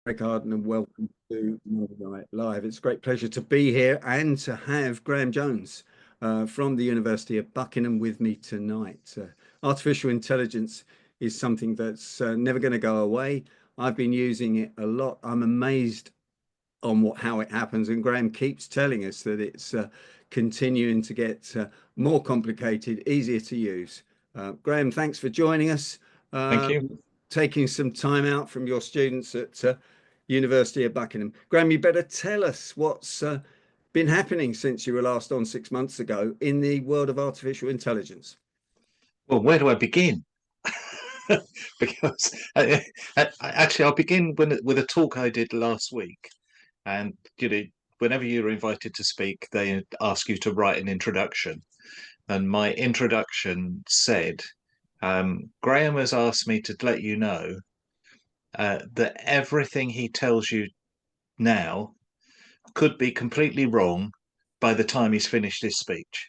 Arden, and welcome to Northern Night Live. It's a great pleasure to be here and to have Graham Jones from the University of Buckingham with me tonight. Artificial intelligence is something that's never going to go away. I've been using it a lot. I'm amazed on how it happens, and Graham keeps telling us that it's continuing to get more complicated, easier to use. Graham, thanks for joining us. Thank Um, you. Taking some time out from your students at University of Buckingham. Graham, you better tell us what's been happening since you were last on 6 months ago in the world of artificial intelligence. Well, where do I begin? Because actually, I'll begin with a talk I did last week. And whenever you're invited to speak, they ask you to write an introduction. And my introduction said, Graham has asked me to let you know that everything he tells you now could be completely wrong by the time he's finished his speech.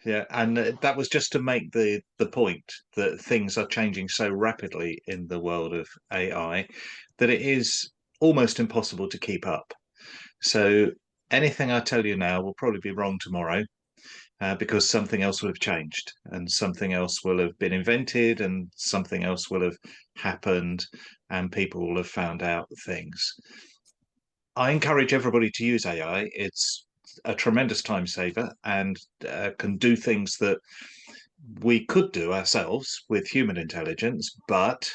Yeah, and that was just to make the point that things are changing so rapidly in the world of AI that it is almost impossible to keep up. So anything I tell you now will probably be wrong tomorrow, because something else will have changed and something else will have been invented and something else will have happened and people will have found out things. I encourage everybody to use AI. It's a tremendous time saver and can do things that we could do ourselves with human intelligence, but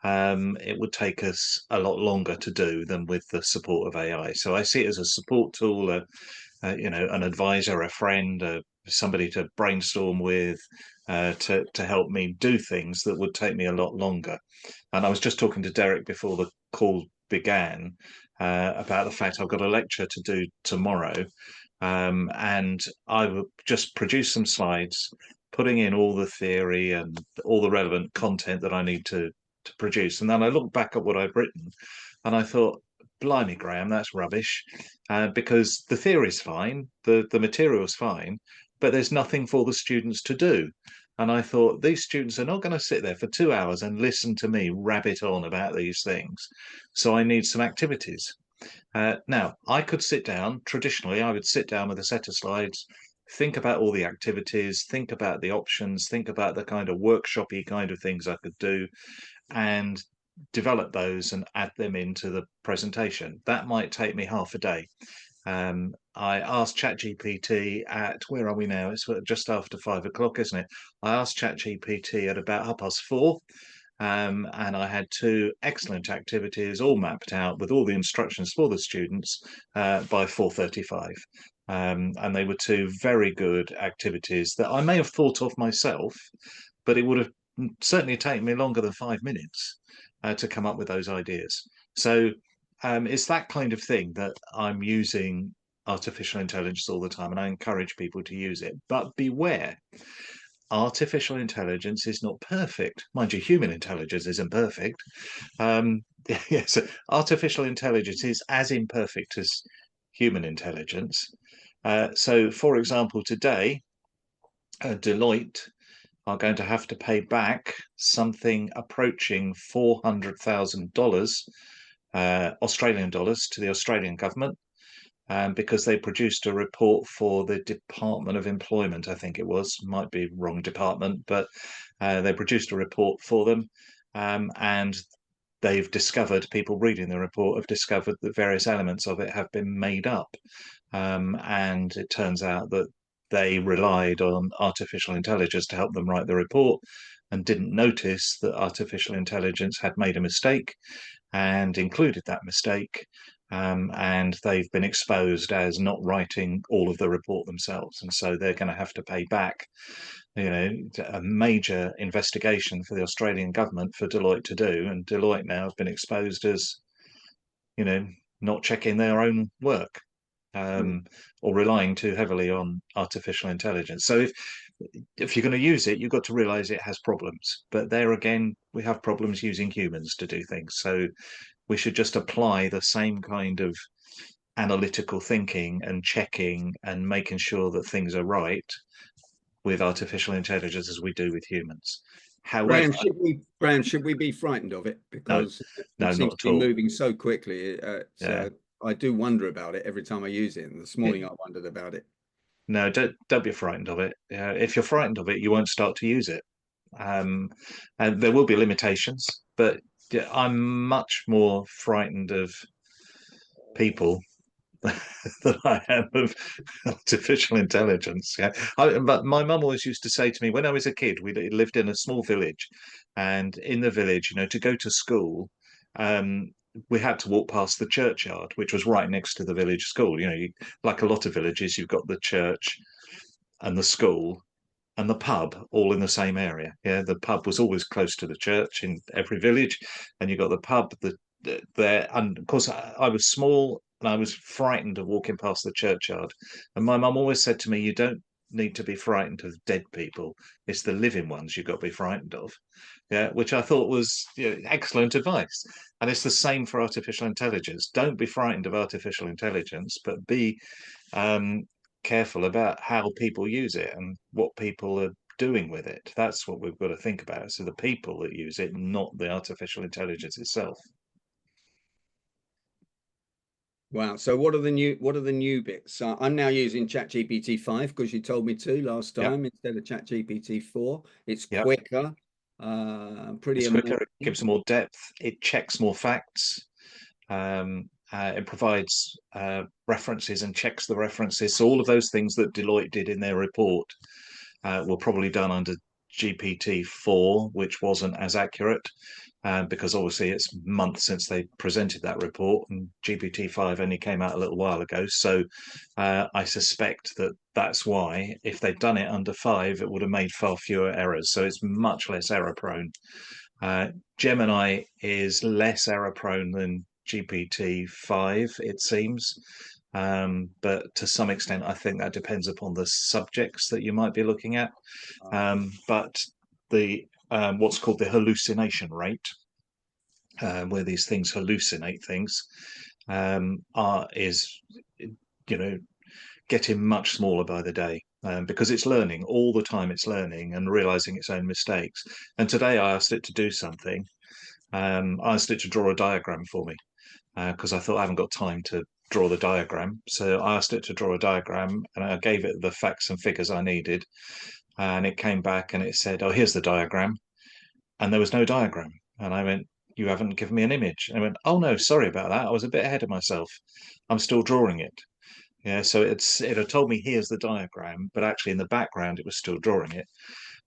it would take us a lot longer to do than with the support of AI. So I see it as a support tool, an advisor, a friend, somebody to brainstorm with, to help me do things that would take me a lot longer. And I was just talking to Derek before the call began about the fact I've got a lecture to do tomorrow. And I will just produce some slides, putting in all the theory and all the relevant content that I need to produce. And then I look back at what I've written and I thought, blimey, Graham, that's rubbish. Because the theory's fine, the material's fine, but there's nothing for the students to do. And I thought, these students are not going to sit there for 2 hours and listen to me rabbit on about these things. So I need some activities. Now, I could sit down, traditionally, I would sit down with a set of slides, think about all the activities, think about the options, think about the kind of workshopy kind of things I could do, and develop those and add them into the presentation. That might take me half a day. I asked ChatGPT at, where are we now? It's just after 5 o'clock, isn't it? I asked ChatGPT at about 4:30. And I had two excellent activities all mapped out with all the instructions for the students by 4:35. And they were two very good activities that I may have thought of myself, but it would have certainly taken me longer than 5 minutes to come up with those ideas. So it's that kind of thing that I'm using artificial intelligence all the time, and I encourage people to use it. But beware, artificial intelligence is not perfect. Mind you, human intelligence isn't perfect. Yes, artificial intelligence is as imperfect as human intelligence. So, for example, today, Deloitte are going to have to pay back something approaching $400,000 Australian dollars to the Australian government, because they produced a report for the Department of Employment, I think it was, might be wrong department, but they produced a report for them, and they've discovered, people reading the report have discovered that various elements of it have been made up. And it turns out that they relied on artificial intelligence to help them write the report and didn't notice that artificial intelligence had made a mistake and included that mistake. And they've been exposed as not writing all of the report themselves. And so they're going to have to pay back, a major investigation for the Australian government for Deloitte to do. And Deloitte now have been exposed as, not checking their own work, or relying too heavily on artificial intelligence. So if you're going to use it, you've got to realize it has problems. But there again, we have problems using humans to do things. So we should just apply the same kind of analytical thinking and checking and making sure that things are right with artificial intelligence as we do with humans. Graham, However, Should we be frightened of it? no, Because it no, seems not to at be all. moving so quickly. Yeah. I do wonder about it every time I use it. And this morning It, I wondered about it. no, don't be frightened of it. If you're frightened of it, you won't start to use it. Um, and there will be limitations, but yeah, I'm much more frightened of people than I am of artificial intelligence. Yeah, but my mum always used to say to me when I was a kid, we lived in a small village, and in the village, to go to school, um, we had to walk past the churchyard, which was right next to the village school. Like a lot of villages, you've got the church and the school and the pub all in the same area. Yeah, the pub was always close to the church in every village, and you got the pub there. And of course, I was small and I was frightened of walking past the churchyard. And my mum always said to me, "You don't need to be frightened of dead people. It's the living ones you've got to be frightened of." Yeah, which I thought was excellent advice. And it's the same for artificial intelligence. Don't be frightened of artificial intelligence, but be um, careful about how people use it and what people are doing with it. That's what we've got to think about. So the people that use it, not the artificial intelligence itself. Wow. So what are the new bits? I'm now using ChatGPT 5 because you told me to last Yep, time instead of ChatGPT 4. It's yep. quicker, pretty It's quicker. It amazing. gives more depth. It checks more facts. It provides references and checks the references. So all of those things that Deloitte did in their report were probably done under GPT-4, which wasn't as accurate because obviously it's months since they presented that report, and GPT-5 only came out a little while ago. So I suspect that that's why, if they'd done it under 5, it would have made far fewer errors. So it's much less error prone. Gemini is less error prone than GPT-5, it seems. But to some extent, I think that depends upon the subjects that you might be looking at. But the what's called the hallucination rate, where these things hallucinate things, is getting much smaller by the day. Because it's learning all the time, it's learning and realizing its own mistakes. And today I asked it to do something. I asked it to draw a diagram for me because I thought I haven't got time to draw the diagram. So I asked it to draw a diagram and I gave it the facts and figures I needed. And it came back and it said, "Oh, here's the diagram." And there was no diagram. And I went, "You haven't given me an image." And I went, "Oh, no, sorry about that. I was a bit ahead of myself. I'm still drawing it." Yeah, so it had told me here's the diagram, but actually in the background it was still drawing it.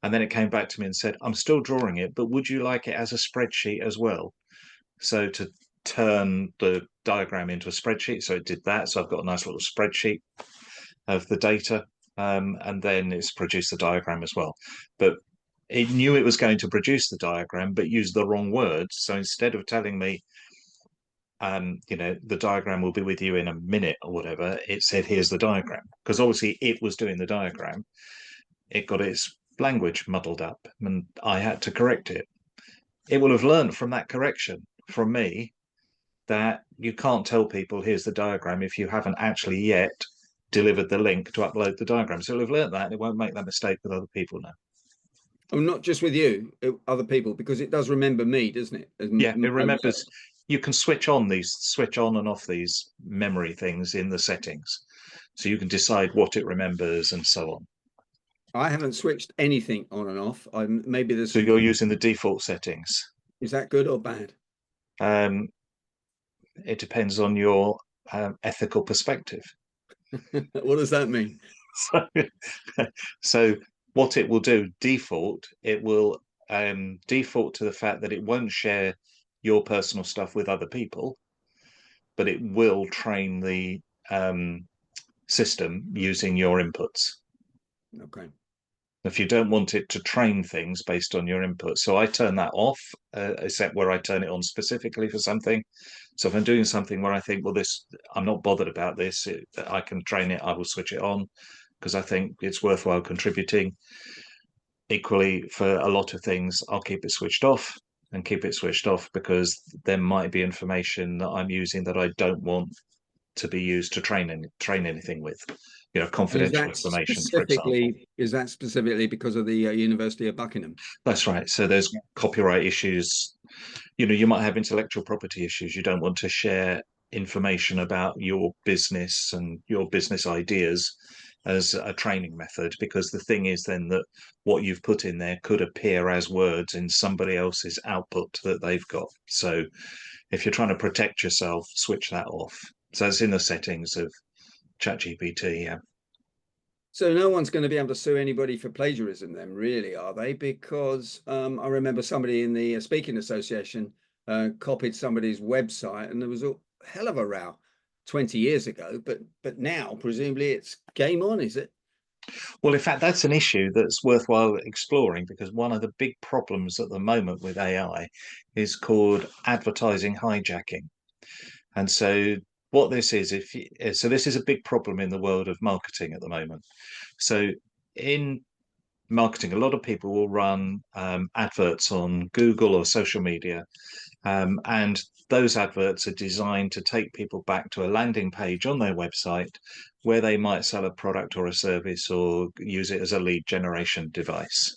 And then it came back to me and said, "I'm still drawing it, but would you like it as a spreadsheet as well?" So to turn the diagram into a spreadsheet, so it did that. So I've got a nice little spreadsheet of the data, and then it's produced the diagram as well. But it knew it was going to produce the diagram, but used the wrong words. So instead of telling me, the diagram will be with you in a minute or whatever, it said, "Here's the diagram." Because obviously it was doing the diagram. It got its language muddled up and I had to correct it. It will have learned from that correction from me that you can't tell people here's the diagram if you haven't actually yet delivered the link to upload the diagram. So it'll have learned that and it won't make that mistake with other people now. Oh, not just with you, other people, because it does remember me, doesn't it? Yeah, it My remembers. work. You can switch on and off these memory things in the settings. So you can decide what it remembers and so on. I haven't switched anything on and off. Maybe So there's, you're using the default settings. is that good or bad? Um, it depends on your ethical perspective. What does that mean? So, so what it will do, default, it will default to the fact that it won't share your personal stuff with other people, but it will train the system using your inputs. Okay. If you don't want it to train things based on your input, so I turn that off, except where I turn it on specifically for something. So if I'm doing something where I think, well, this, I'm not bothered about this, I can train it, I will switch it on because I think it's worthwhile contributing. Equally, for a lot of things, I'll keep it switched off and keep it switched off because there might be information that I'm using that I don't want to be used to train anything with, And confidential information, for example. is that specifically because of the University of Buckingham? That's right. So there's copyright issues. You might have intellectual property issues. You don't want to share information about your business and your business ideas as a training method, because the thing is then that what you've put in there could appear as words in somebody else's output that they've got. So if you're trying to protect yourself, switch that off. So it's in the settings of ChatGPT. Yeah. So no one's going to be able to sue anybody for plagiarism then, really, are they? Because I remember somebody in the Speaking Association copied somebody's website, and there was a hell of a row 20 years ago. But now, presumably, it's game on, is it? Well, in fact, that's an issue that's worthwhile exploring, because one of the big problems at the moment with AI is called advertising hijacking. And so what this is, so this is a big problem in the world of marketing at the moment. So in marketing, a lot of people will run adverts on Google or social media, and those adverts are designed to take people back to a landing page on their website where they might sell a product or a service or use it as a lead generation device.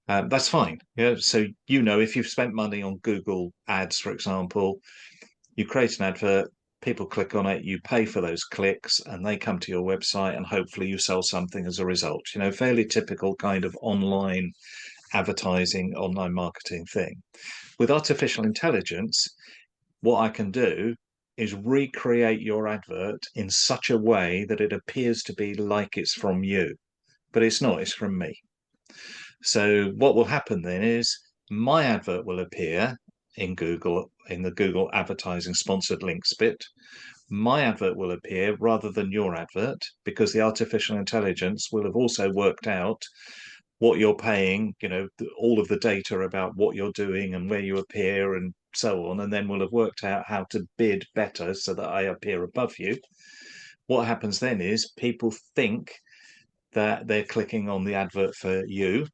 That's fine. Yeah. So, if you've spent money on Google ads, for example, you create an advert, people click on it, you pay for those clicks, and they come to your website, and hopefully you sell something as a result. Fairly typical kind of online advertising, online marketing thing. With artificial intelligence, what I can do is recreate your advert in such a way that it appears to be like it's from you, but it's not, it's from me. So what will happen then is my advert will appear in Google, in the Google advertising sponsored links bit. My advert will appear rather than your advert, because the artificial intelligence will have also worked out what you're paying, all of the data about what you're doing and where you appear and so on, and then we'll have worked out how to bid better so that I appear above you. What happens then is people think that they're clicking on the advert for you.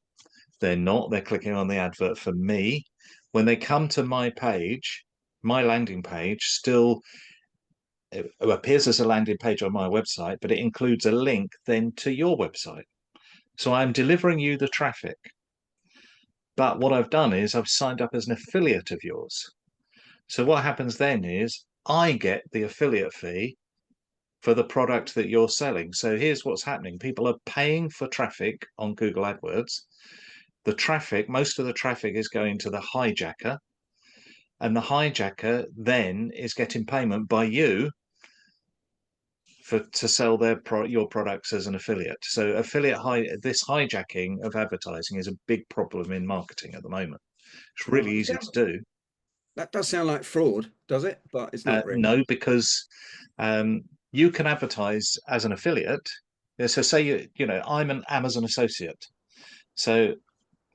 They're not, they're clicking on the advert for me. When they come to my page, my landing page still it appears as a landing page on my website, but it includes a link then to your website. So I'm delivering you the traffic. But what I've done is I've signed up as an affiliate of yours. So what happens then is I get the affiliate fee for the product that you're selling. So here's what's happening. People are paying for traffic on Google AdWords. The traffic, most of the traffic is going to the hijacker, and the hijacker then is getting payment by you to sell your products as an affiliate. So this hijacking of advertising is a big problem in marketing at the moment. It's really easy to do. That does sound like fraud, does it? But it's not really. No, because you can advertise as an affiliate. So say I'm an Amazon associate. So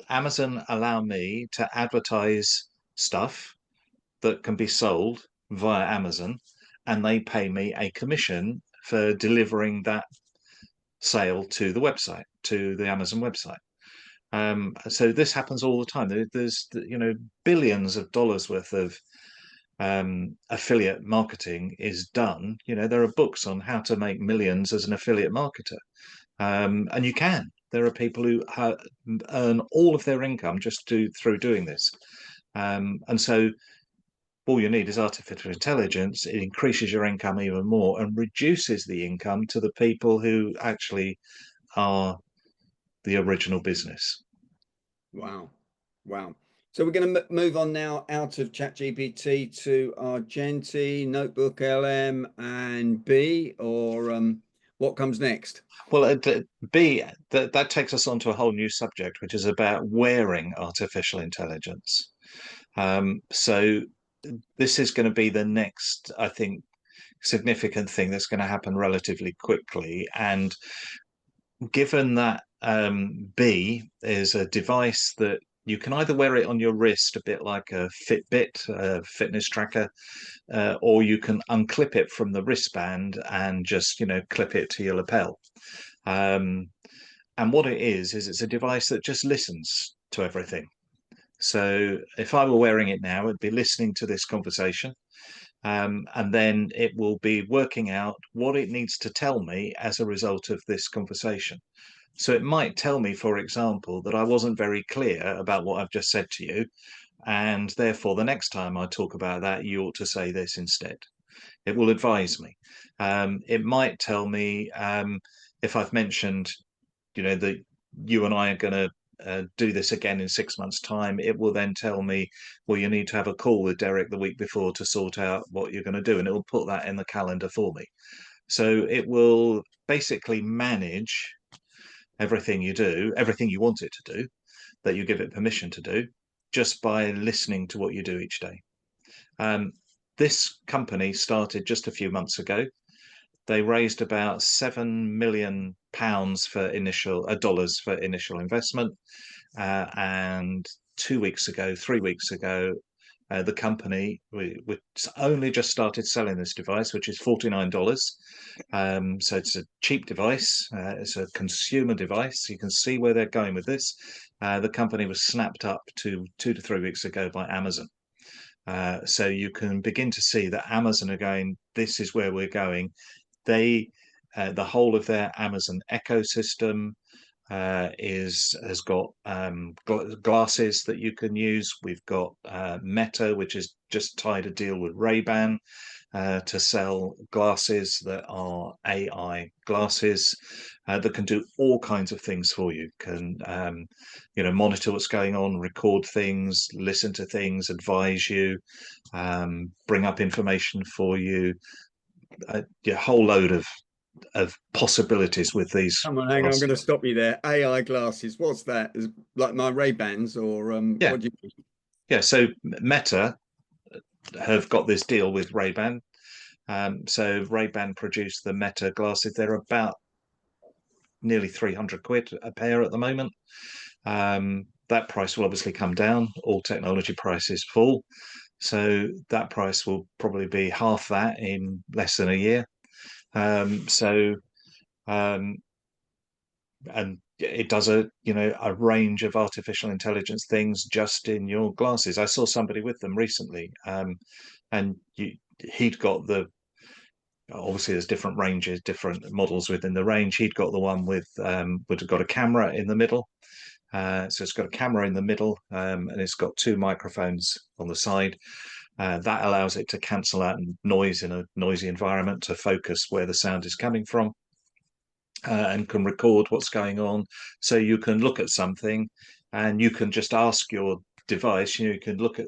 Amazon allow me to advertise stuff that can be sold via Amazon, and they pay me a commission for delivering that sale to the website, to the Amazon website. So this happens all the time. There's billions of dollars worth of affiliate marketing is done. There are books on how to make millions as an affiliate marketer, and you can. There are people who earn all of their income just through doing this, and so all you need is artificial intelligence. It increases your income even more and reduces the income to the people who actually are the original business. Wow. Wow. So we're going to move on now out of ChatGPT to Argenti, Notebook LM, and B, or what comes next? Well, B, that takes us on to a whole new subject, which is about wearing artificial intelligence. So this is going to be the next, I think, significant thing that's going to happen relatively quickly. And given that B is a device that you can either wear it on your wrist, a bit like a Fitbit, a fitness tracker, or you can unclip it from the wristband and just, clip it to your lapel. And what it is it's a device that just listens to everything. So if I were wearing it now, it'd be listening to this conversation. And then it will be working out what it needs to tell me as a result of this conversation. So it might tell me, for example, that I wasn't very clear about what I've just said to you, and therefore the next time I talk about that, you ought to say this instead. It will advise me. It might tell me if I've mentioned, that you and I are going to do this again in 6 months' time. It will then tell me, well, you need to have a call with Derek the week before to sort out what you're going to do, and it will put that in the calendar for me. So it will basically manage everything you do, everything you want it to do, that you give it permission to do, just by listening to what you do each day. Um, this company started just a few months ago. They raised about £7 million for initial dollars for initial investment, and 2 weeks ago, 3 weeks ago, the company we only just started selling this device, which is $49. So it's a cheap device. It's a consumer device. You can see where they're going with this. The company was snapped up 2 to 3 weeks ago by Amazon. So you can begin to see that Amazon are going, this is where we're going. The whole of their Amazon ecosystem has got glasses that you can use. We've got Meta, which has just tied a deal with Ray-Ban to sell glasses that are AI glasses that can do all kinds of things for you. Can monitor what's going on, record things, listen to things, advise you, bring up information for you. A whole load of possibilities with these Come on, hang on, I'm going to glasses. stop you there. AI glasses, what's that? Is like my Ray-Bans or Yeah, what do you yeah. So Meta have got this deal with Ray-Ban. So Ray-Ban produced the Meta glasses. They're about nearly 300 quid a pair at the moment. That price will obviously come down. All technology prices fall. So that price will probably be half that in less than a year. So and it does a range of artificial intelligence things just in your glasses. I saw somebody with them recently, and he'd got the obviously there's different ranges, different models within the range. He'd got the one with would have got a camera in the middle. So it's got a camera in the middle, and it's got two microphones on the side. That allows it to cancel out noise in a noisy environment to focus where the sound is coming from, and can record what's going on. So you can look at something and you can just ask your device, you can look at,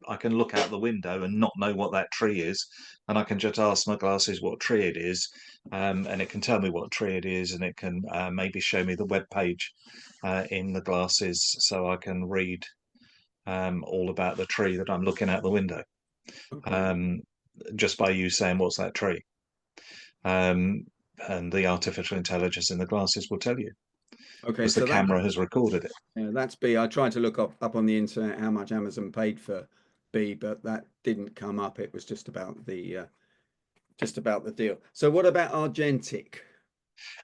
I can look out the window and not know what that tree is. And I can just ask my glasses what tree it is. And it can tell me what tree it is, and it can maybe show me the web page in the glasses so I can read all about the tree that I'm looking out the window, Okay. um, just by you saying, what's that tree? Um, and the artificial intelligence in the glasses will tell you Okay, because the so camera has recorded it. that's B. I tried to look up on the internet how much Amazon paid for B, but that didn't come up. It was just about the deal. So what about Argentic?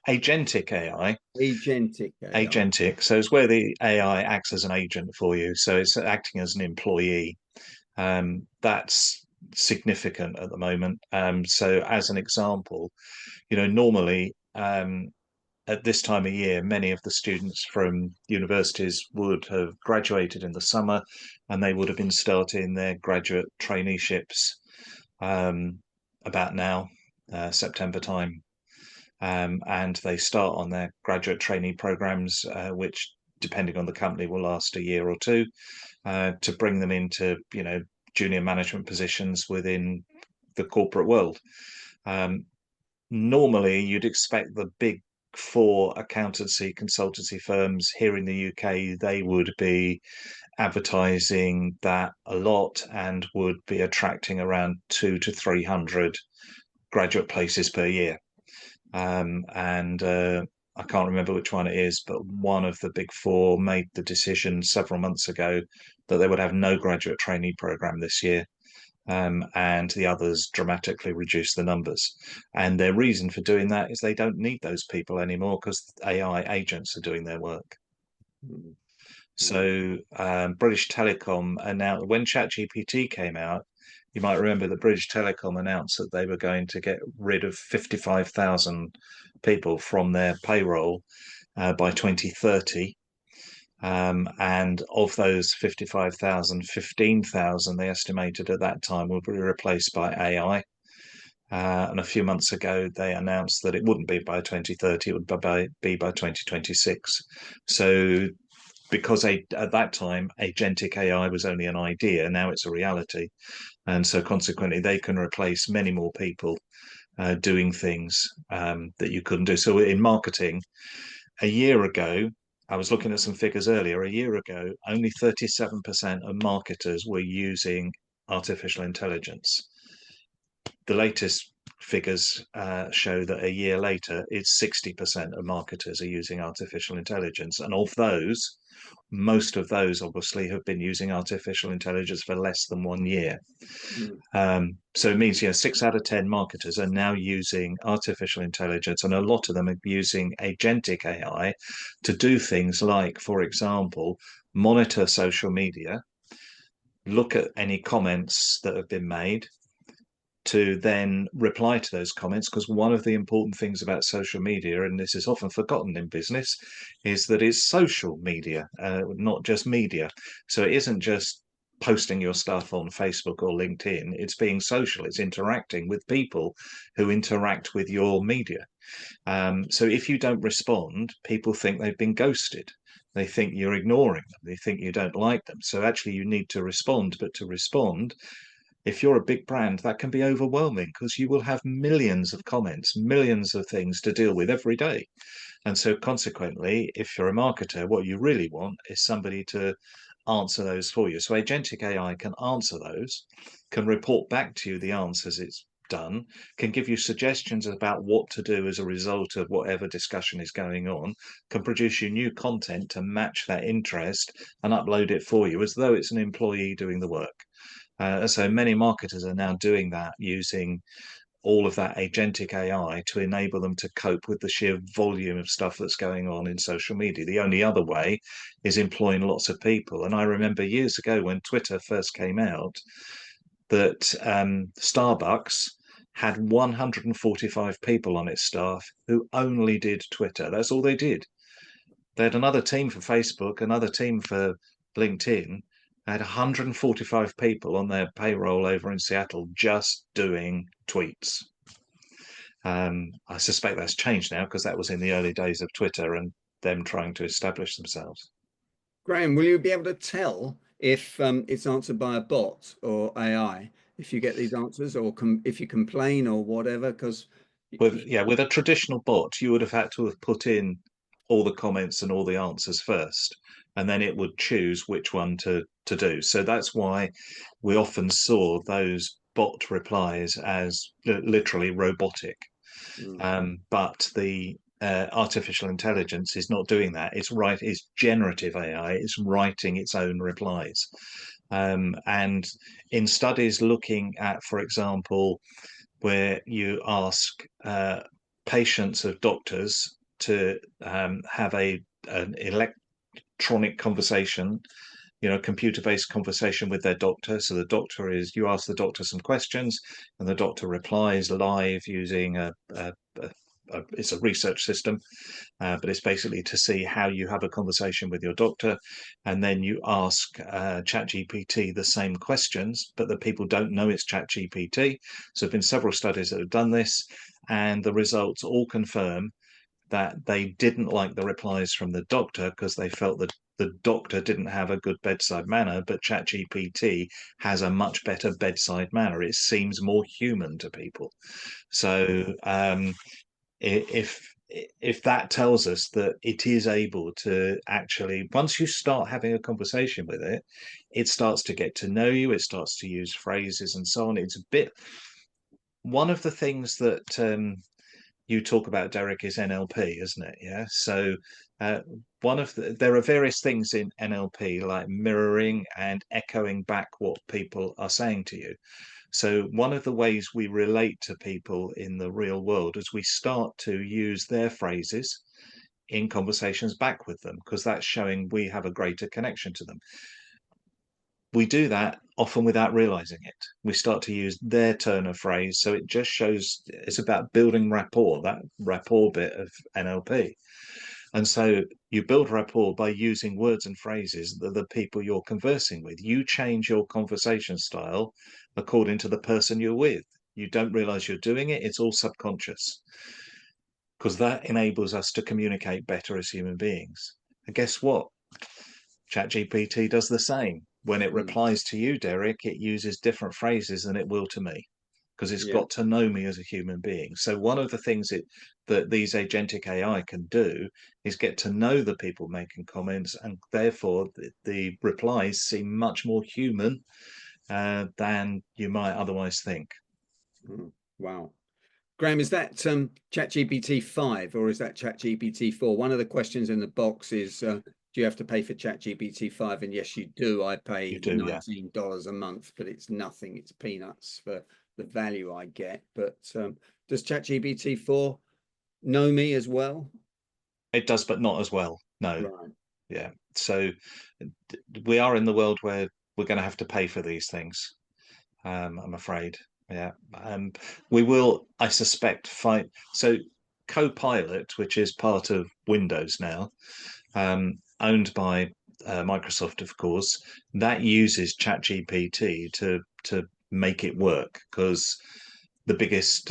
Agentic AI, Agentic AI. agentic, so it's where the AI acts as an agent for you. So it's acting as an employee. That's significant at the moment. So as an example, normally at this time of year, many of the students from universities would have graduated in the summer, and they would have been starting their graduate traineeships about now, September time. And they start on their graduate trainee programs, which, depending on the company, will last a year or two, to bring them into, junior management positions within the corporate world. Normally, you'd expect the big four accountancy consultancy firms here in the UK, they would be advertising that a lot and would be attracting around 200 to 300 graduate places per year. And I can't remember which one it is, but one of the big four made the decision several months ago that they would have no graduate trainee program this year. And the others dramatically reduce the numbers. And their reason for doing that is they don't need those people anymore because AI agents are doing their work. So British Telecom announced when ChatGPT came out, you might remember that British Telecom announced that they were going to get rid of 55,000 people from their payroll by 2030. And of those 55,000, 15,000 they estimated at that time would be replaced by AI. And a few months ago, they announced that it wouldn't be by 2030, it would be by 2026. So because at that time, agentic AI was only an idea, now it's a reality. And so consequently, they can replace many more people doing things that you couldn't do. So in marketing, a year ago, I was looking at some figures earlier. A year ago, only 37% of marketers were using artificial intelligence. The latest figures show that a year later, it's 60% of marketers are using artificial intelligence. And of those, most of those obviously have been using artificial intelligence for less than 1 year. So it means, 6 out of 10 marketers are now using artificial intelligence, and a lot of them are using agentic AI to do things like, for example, monitor social media, look at any comments that have been made, to then reply to those comments, because one of the important things about social media, and this is often forgotten in business, is that it's social media, not just media. So it isn't just posting your stuff on Facebook or LinkedIn, it's being social, it's interacting with people who interact with your media. So if you don't respond, people think they've been ghosted. They think you're ignoring them. They think you don't like them. So actually you need to respond, but to respond, if you're a big brand, that can be overwhelming because you will have millions of comments, millions of things to deal with every day. And so consequently, if you're a marketer, what you really want is somebody to answer those for you. So agentic AI can answer those, can report back to you the answers it's done, can give you suggestions about what to do as a result of whatever discussion is going on, can produce you new content to match that interest and upload it for you as though it's an employee doing the work. So many marketers are now doing that using all of that agentic AI to enable them to cope with the sheer volume of stuff that's going on in social media. The only other way is employing lots of people. And I remember years ago when Twitter first came out that Starbucks had 145 people on its staff who only did Twitter. That's all they did. They had another team for Facebook, another team for LinkedIn. They had 145 people on their payroll over in Seattle just doing tweets. I suspect that's changed now because that was in the early days of Twitter and them trying to establish themselves. Graham, will you be able to tell if it's answered by a bot or AI if you get these answers, or if you complain or whatever? Because With a traditional bot, you would have had to have put in all the comments and all the answers first, and then it would choose which one to do. So that's why we often saw those bot replies as literally robotic. But the artificial intelligence is not doing that. It's generative AI. It's writing its own replies. And in studies looking at, for example, where you ask patients of doctors to have an electronic conversation, computer-based conversation with their doctor. So you ask the doctor some questions, and the doctor replies live using it's a research system, but it's basically to see how you have a conversation with your doctor. And then you ask ChatGPT the same questions, but the people don't know it's ChatGPT. So there have been several studies that have done this, and the results all confirm that they didn't like the replies from the doctor because they felt that the doctor didn't have a good bedside manner, but ChatGPT has a much better bedside manner. It seems more human to people. So if that tells us that it is able to actually, once you start having a conversation with it, it starts to get to know you, it starts to use phrases and so on. It's a bit, one of the things that you talk about, Derek, is NLP, isn't it? Yeah. So there are various things in NLP like mirroring and echoing back what people are saying to you. So one of the ways we relate to people in the real world is we start to use their phrases in conversations back with them, because that's showing we have a greater connection to them. We do that often without realizing it. We start to use their turn of phrase. So it just shows it's about building rapport, that rapport bit of NLP. And so you build rapport by using words and phrases that the people you're conversing with. You change your conversation style according to the person you're with. You don't realize you're doing it. It's all subconscious, because that enables us to communicate better as human beings. And guess what? ChatGPT does the same. When it replies to you, Derek, it uses different phrases than it will to me, because it's got to know me as a human being. So one of the things that these agentic AI can do is get to know the people making comments, and therefore the replies seem much more human than you might otherwise think. Wow. Graham, is that ChatGPT 5 or is that ChatGPT 4? One of the questions in the box is, do you have to pay for ChatGPT 5? And yes, you do. I pay $19 a month, but it's nothing. It's peanuts for the value I get. But does ChatGPT 4 know me as well? It does, but not as well. No. Right. Yeah. So we are in the world where we're going to have to pay for these things. I'm afraid. Yeah. We will, I suspect, find. So Copilot, which is part of Windows now, owned by Microsoft, of course, that uses ChatGPT to make it work, because the biggest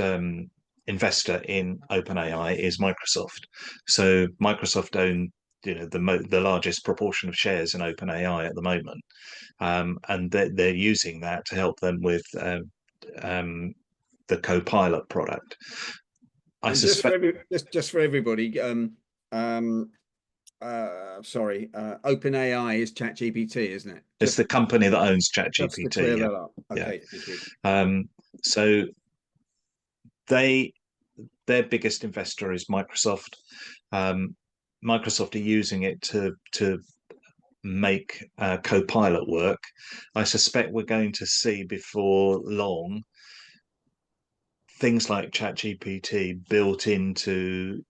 investor in OpenAI is Microsoft. So Microsoft own the largest proportion of shares in OpenAI at the moment, and they're using that to help them with the Copilot product. I and suspect just for everybody, sorry, OpenAI is ChatGPT, isn't it? It's the company that owns Just to ChatGPT. clear Yeah, that up. Okay, yeah. thank you. So their biggest investor is Microsoft. Microsoft are using it to make Copilot work. I suspect we're going to see before long things like ChatGPT built into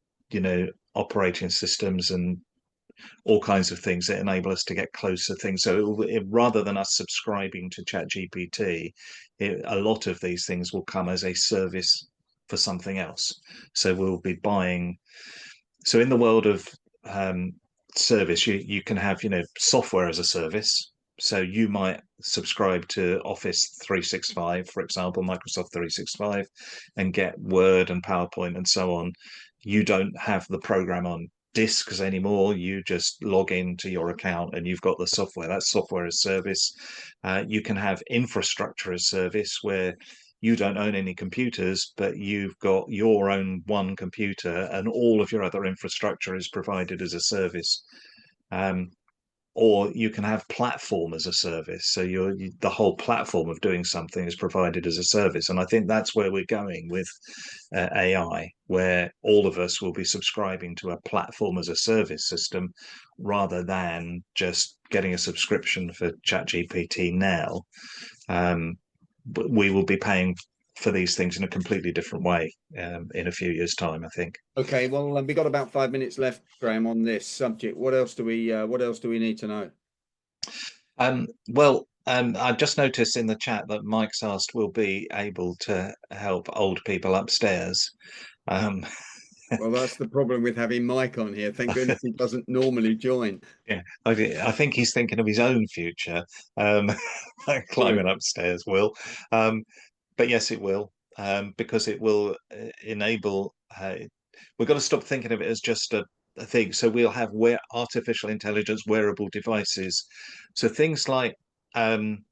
operating systems and all kinds of things that enable us to get closer things. So rather than us subscribing to ChatGPT, a lot of these things will come as a service for something else. So we'll be buying. So in the world of service, you can have software as a service. So you might subscribe to Office 365, for example, Microsoft 365, and get Word and PowerPoint and so on. You don't have the program on disks anymore. You just log into your account and you've got the software. That's software as service. You can have infrastructure as service, where you don't own any computers, but you've got your own one computer and all of your other infrastructure is provided as a service. Or you can have platform as a service. So the whole platform of doing something is provided as a service. And I think that's where we're going with AI, where all of us will be subscribing to a platform as a service system rather than just getting a subscription for ChatGPT now. But we will be paying for these things in a completely different way in a few years' time, I think. Okay, well, we got about 5 minutes left, Graham, on this subject. What else do we need to know? I just noticed in the chat that Mike's asked will be able to help old people upstairs. Well, that's the problem with having Mike on here. Thank goodness he doesn't normally join. Yeah, I think he's thinking of his own future, climbing upstairs, Will. But yes, it will, because it will enable. We've got to stop thinking of it as just a thing. So we'll have artificial intelligence wearable devices. So things like one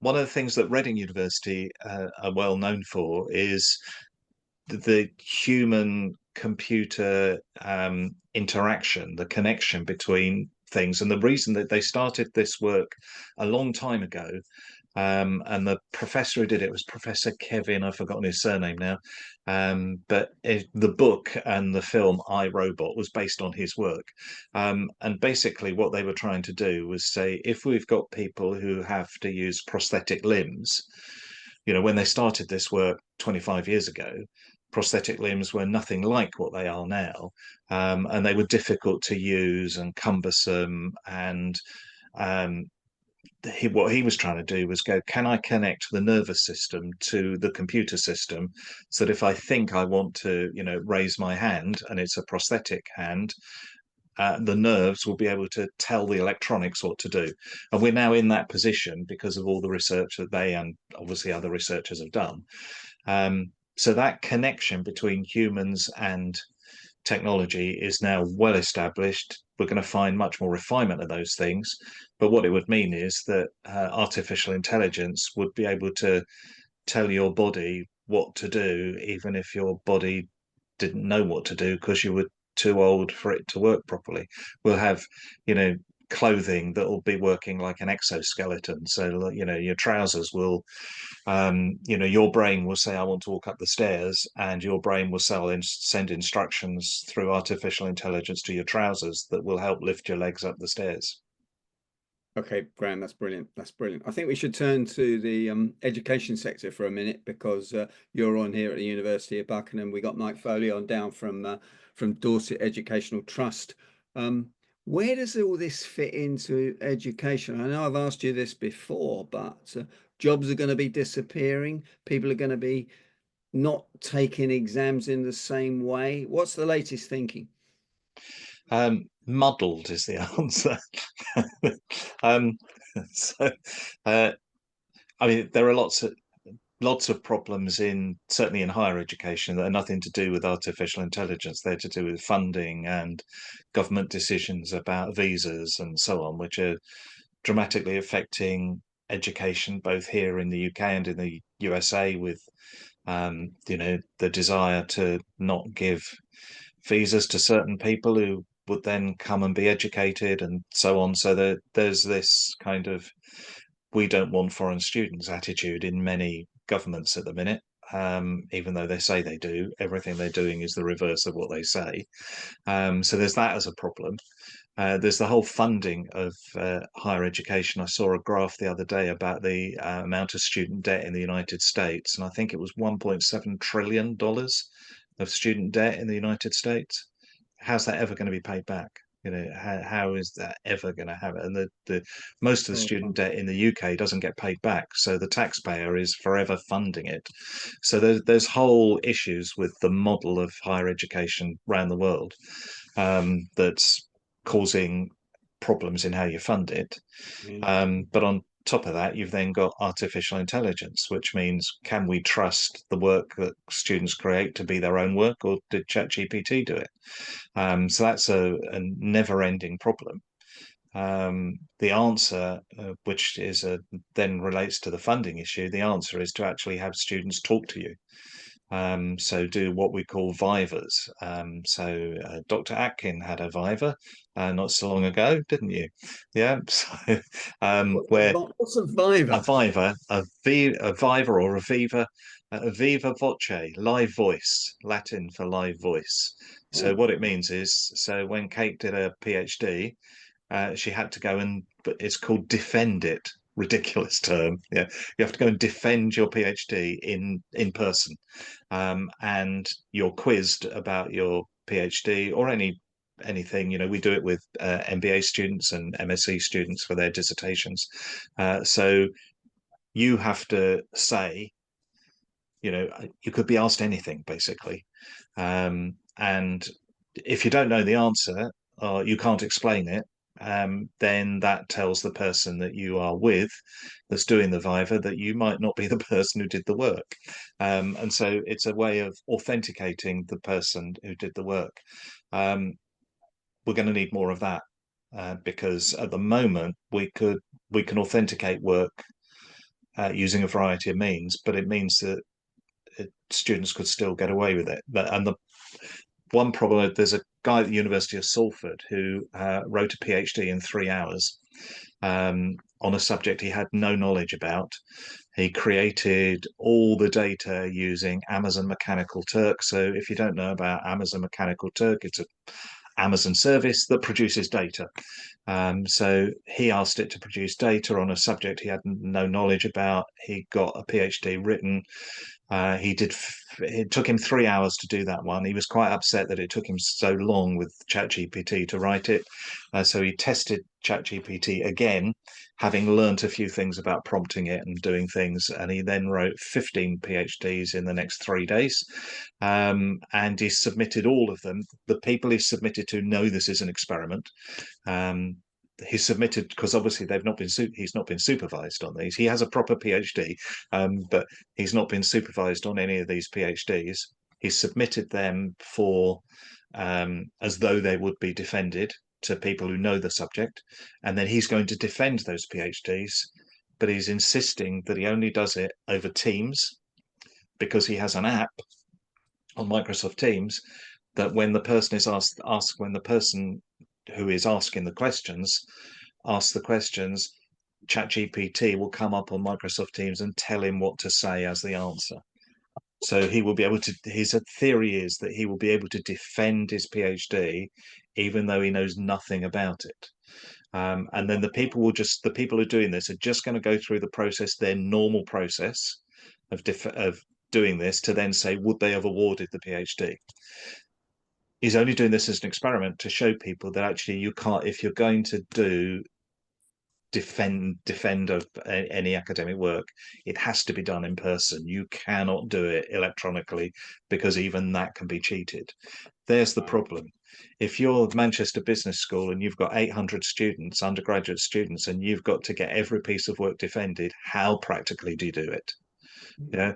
of the things that Reading University are well known for is the human computer interaction, the connection between things. And the reason that they started this work a long time ago, and the professor who did it was Professor Kevin, I've forgotten his surname now, but the book and the film I, Robot was based on his work. And basically what they were trying to do was say, if we've got people who have to use prosthetic limbs, when they started this work 25 years ago, prosthetic limbs were nothing like what they are now, and they were difficult to use and cumbersome. And what he was trying to do was go, can I connect the nervous system to the computer system, so that if I think I want to, raise my hand and it's a prosthetic hand, the nerves will be able to tell the electronics what to do. And we're now in that position because of all the research that they and obviously other researchers have done. So that connection between humans and technology is now well established. We're going to find much more refinement of those things. But what it would mean is that artificial intelligence would be able to tell your body what to do, even if your body didn't know what to do because you were too old for it to work properly. We'll have, clothing that will be working like an exoskeleton. So, your trousers will, your brain will say, I want to walk up the stairs, and your brain will send instructions through artificial intelligence to your trousers that will help lift your legs up the stairs. Okay, Graham, that's brilliant. That's brilliant. I think we should turn to the education sector for a minute, because you're on here at the University of Buckingham. We got Mike Foley on down from Dorset Educational Trust. Where does all this fit into education? I know I've asked you this before, but jobs are going to be disappearing. People are going to be not taking exams in the same way. What's the latest thinking? Muddled is the answer. um, so, I mean, there are lots of problems certainly in higher education that are nothing to do with artificial intelligence. They're to do with funding and government decisions about visas and so on, which are dramatically affecting education both here in the UK and in the USA, with the desire to not give visas to certain people who would then come and be educated and so on. So there's this kind of we don't want foreign students attitude in many governments at the minute. Even though they say they do, everything they're doing is the reverse of what they say. So there's that as a problem. There's the whole funding of higher education. I saw a graph the other day about the amount of student debt in the United States, and I think it was $1.7 trillion of student debt in the United States. How's that ever going to be paid back? How is that ever going to happen? And the most of the student debt in the UK doesn't get paid back, so the taxpayer is forever funding it. So there's whole issues with the model of higher education around the world, that's causing problems in how you fund it. But on top of that, you've then got artificial intelligence, which means, can we trust the work that students create to be their own work, or did ChatGPT do it? So that's a never-ending problem. The answer, which then relates to the funding issue, the answer is to actually have students talk to you. So do what we call vivas. Dr. Atkin had a viva not so long ago, didn't you? Yeah. So where What's a viva? A viva, a viva or a viva, a viva voce, live voice, Latin for live voice. So what it means is, so when Kate did a PhD, she had to go but it's called defend it. Ridiculous term. Yeah, you have to go and defend your PhD in person, and you're quizzed about your PhD or anything. We do it with MBA students and MSc students for their dissertations. So you have to say, you could be asked anything basically, and if you don't know the answer or you can't explain it, then that tells the person that you are with, that's doing the viva, that you might not be the person who did the work. And so it's a way of authenticating the person who did the work. We're going to need more of that, because at the moment we can authenticate work using a variety of means, but it means that students could still get away with it. And the one problem, there's a guy at the University of Salford who wrote a PhD in 3 hours on a subject he had no knowledge about. He created all the data using Amazon Mechanical Turk. So if you don't know about Amazon Mechanical Turk, it's an Amazon service that produces data. So he asked it to produce data on a subject he had no knowledge about. He got a PhD written It took him 3 hours to do that one. He was quite upset that it took him so long with ChatGPT to write it. So he tested ChatGPT again, having learnt a few things about prompting it and doing things. And he then wrote 15 PhDs in the next 3 days. And he submitted all of them. The people he submitted to know this is an experiment. He submitted because obviously he's not been supervised on these. He has a proper PhD, but he's not been supervised on any of these PhDs. He submitted them for as though they would be defended to people who know the subject, and then he's going to defend those PhDs, but he's insisting that he only does it over Teams because he has an app on Microsoft Teams that when the person is asked when the person who is asking the questions asks the questions, ChatGPT will come up on Microsoft Teams and tell him what to say as the answer. So he will be able to. His theory is that he will be able to defend his PhD, even though he knows nothing about it. And then the people who are doing this are just going to go through the process, their normal process of doing this, to then say, would they have awarded the PhD? He's only doing this as an experiment to show people that actually you can't, if you're going to defend of any academic work, it has to be done in person. You cannot do it electronically because even that can be cheated. There's the problem. If you're Manchester Business School and you've got 800 students, undergraduate students, and you've got to get every piece of work defended, how practically do you do it? Yeah,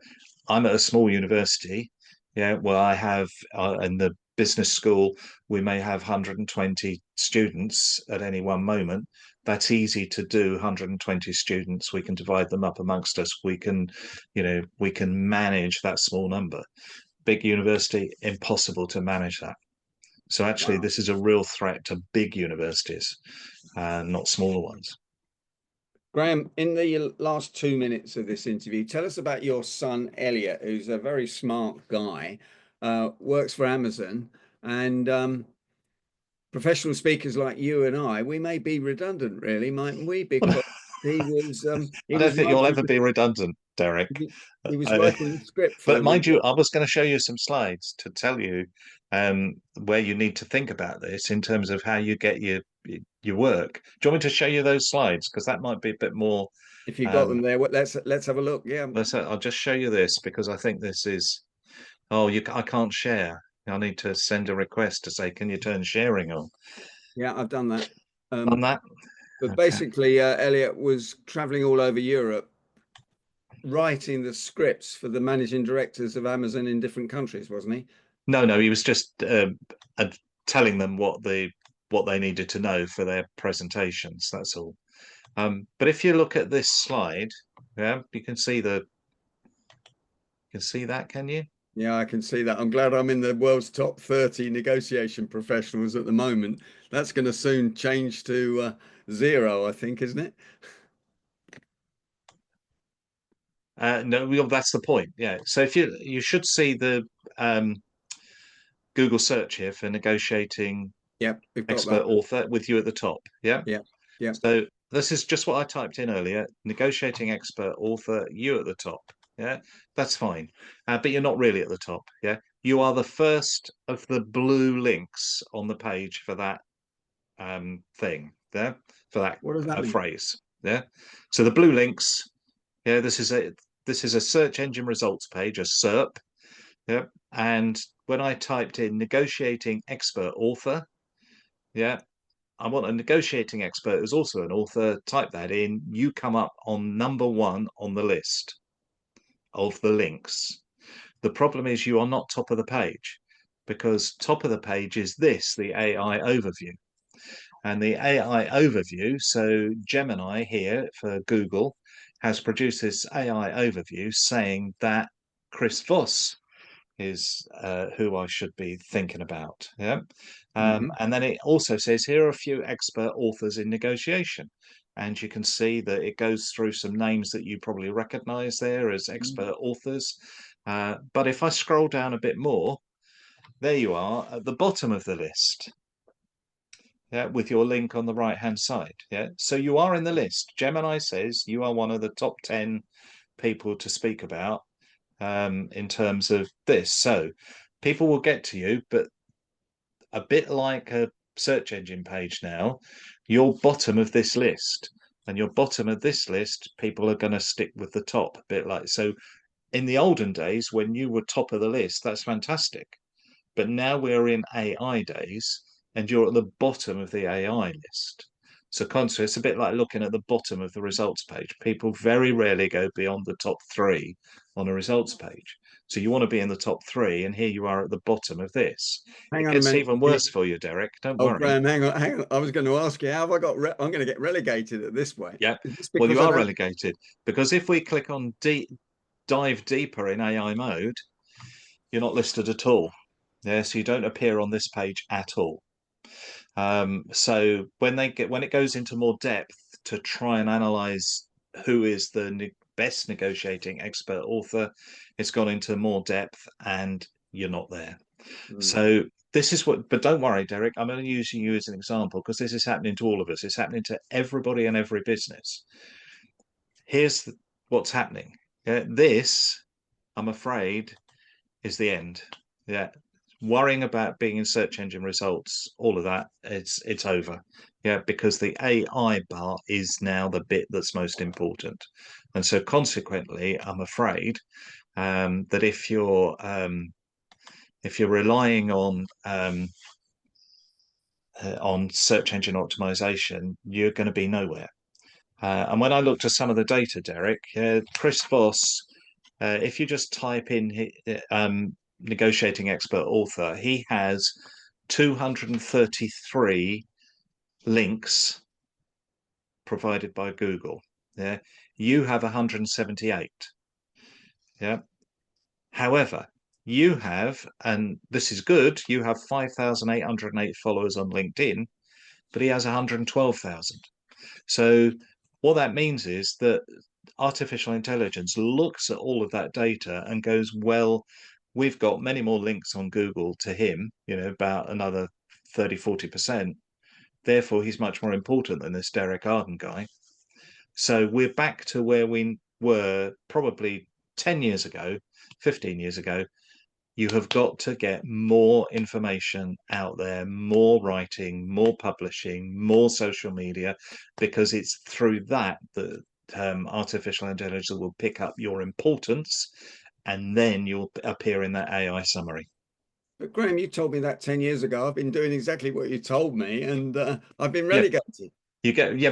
I'm at a small university. Yeah, well, I have in the business school, we may have 120 students at any one moment. That's easy to do. 120 students, we can divide them up amongst us. We can, we can manage that small number. Big university, impossible to manage that. So actually, Wow. this is a real threat to big universities, not smaller ones. Graham, in the last 2 minutes of this interview, tell us about your son, Elliot, who's a very smart guy, works for Amazon, and professional speakers like you and I, we may be redundant, really, mightn't we? Because he I don't was think you'll writing ever be redundant, Derek. he was Uh, writing the script for but the mind you, report. I was going to show you some slides to tell you where you need to think about this in terms of how you get your work. Do you want me to show you those slides? Because that might be a bit more. If you got Um, them there, let's have a look. Yeah, I'll just show you this because I think this is. Oh, I can't share. I need to send a request to say, can you turn sharing on? yeah, I've done that. On that? But Okay. basically, Elliot was traveling all over Europe, writing the scripts for the managing directors of Amazon in different countries, wasn't he? No, he was just telling them what they needed to know for their presentations. That's all. But if you look at this slide, yeah, you can see that, can you? Yeah, I can see that. I'm glad I'm in the world's top 30 negotiation professionals at the moment. That's going to soon change to zero, I think, isn't it? No, well, that's the point. Yeah. So if you should see the um, Google search here for negotiating Yep, we've got expert that. author with you at the top. Yeah. Yeah, yeah. So this is just what I typed in earlier. Negotiating expert author, you at the top. Yeah, that's fine. But you're not really at the top. Yeah. You are the first of the blue links on the page for that thing there, for that What does that mean? phrase. Yeah. So the blue links. Yeah. This is a search engine results page, a SERP. Yeah. And when I typed in negotiating expert author, yeah, I want a negotiating expert who's also an author. Type that in. You come up on number one on the list of the links. The problem is you are not top of the page because top of the page is this, the AI overview. And the AI overview, so Gemini here for Google has produced this AI overview saying that Chris Voss is who I should be thinking about. Yeah. Hmm. And then it also says here are a few expert authors in negotiation. And you can see that it goes through some names that you probably recognize there as expert authors. But if I scroll down a bit more, there you are at the bottom of the list. Yeah, with your link on the right hand side. Yeah. So you are in the list. Gemini says you are one of the top 10 people to speak about. in terms of this. So people will get to you, but a bit like a search engine page now, you're bottom of this list. And your bottom of this list, people are going to stick with the top, a bit like so. In the olden days, when you were top of the list, that's fantastic. But now we're in AI days, and you're at the bottom of the AI list. So, constantly, it's a bit like looking at the bottom of the results page. People very rarely go beyond the top three on a results page. So, you want to be in the top three, and here you are at the bottom of this. Hang It on a gets minute. even worse for you, Derek. Don't Oh, worry. Graham, hang on. I was going to ask you, how have I got? I'm going to get relegated at this way. Yeah. Is this Well, because you I are don't? relegated because if we click on dive deeper in AI mode, you're not listed at all. Yeah, so you don't appear on this page at all. So when it goes into more depth to try and analyze who is the best negotiating expert author, it's gone into more depth, and you're not there. So this is what, but don't worry, Derek. I'm only using you as an example because this is happening to all of us. It's happening to everybody and every business. Here's what's happening. Yeah, this, I'm afraid, is the end. Yeah, worrying about being in search engine results, all of that, it's over. Yeah, because the AI bar is now the bit that's most important, and so consequently, I'm afraid that if you're relying on search engine optimization, you're going to be nowhere. And when I looked at some of the data, Derek, Chris Voss, if you just type in negotiating expert author, he has 233 links provided by Google. Yeah, you have 178. Yeah. However, you have, and this is good, you have 5,808 followers on LinkedIn, but he has 112,000. So what that means is that artificial intelligence looks at all of that data and goes, well, we've got many more links on Google to him, about another 30, 40%. Therefore, he's much more important than this Derek Arden guy. So we're back to where we were probably 10 years ago, 15 years ago. You have got to get more information out there, more writing, more publishing, more social media, because it's through that that artificial intelligence will pick up your importance, and then you'll appear in that AI summary. But Graham, you told me that 10 years ago. I've been doing exactly what you told me, and I've been Yeah, relegated.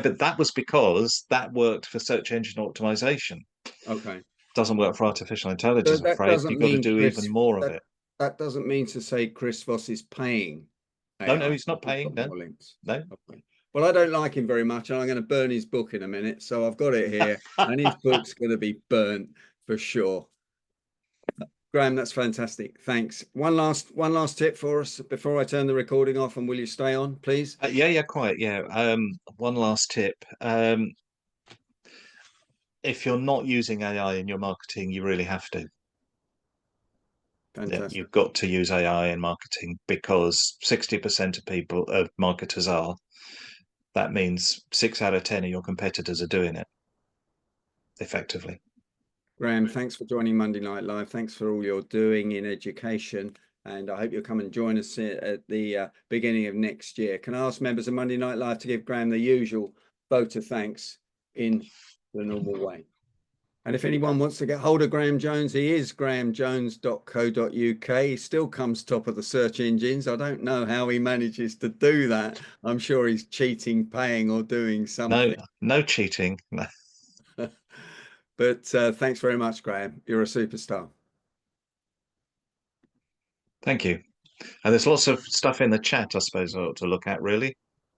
but that was because that worked for search engine optimization. Okay. Doesn't work for artificial intelligence, But I'm that afraid. doesn't You've got to mean do even more of that it. that doesn't mean to say Chris Voss is paying No, AI. he's not He's paying. got No, more links. no. Okay. Well, I don't like him very much, and I'm going to burn his book in a minute. So I've got it here, and his book's going to be burnt for sure. Graham, that's fantastic. Thanks. One last tip for us before I turn the recording off, and will you stay on, please? Yeah, quite. Yeah. One last tip. If you're not using AI in your marketing, you really have to. Yeah, Fantastic. you've got to use AI in marketing because 60% of marketers are. That means 6 out of 10 of your competitors are doing it effectively. Graham, thanks for joining Monday Night Live. Thanks for all you're doing in education. And I hope you'll come and join us at the beginning of next year. Can I ask members of Monday Night Live to give Graham the usual vote of thanks in the normal way? And if anyone wants to get hold of Graham Jones, he is grahamjones.co.uk. He still comes top of the search engines. I don't know how he manages to do that. I'm sure he's cheating, paying, or doing No, something. no cheating. But thanks very much, Graham. You're a superstar. Thank you. And there's lots of stuff in the chat, I suppose, I ought to look at, really.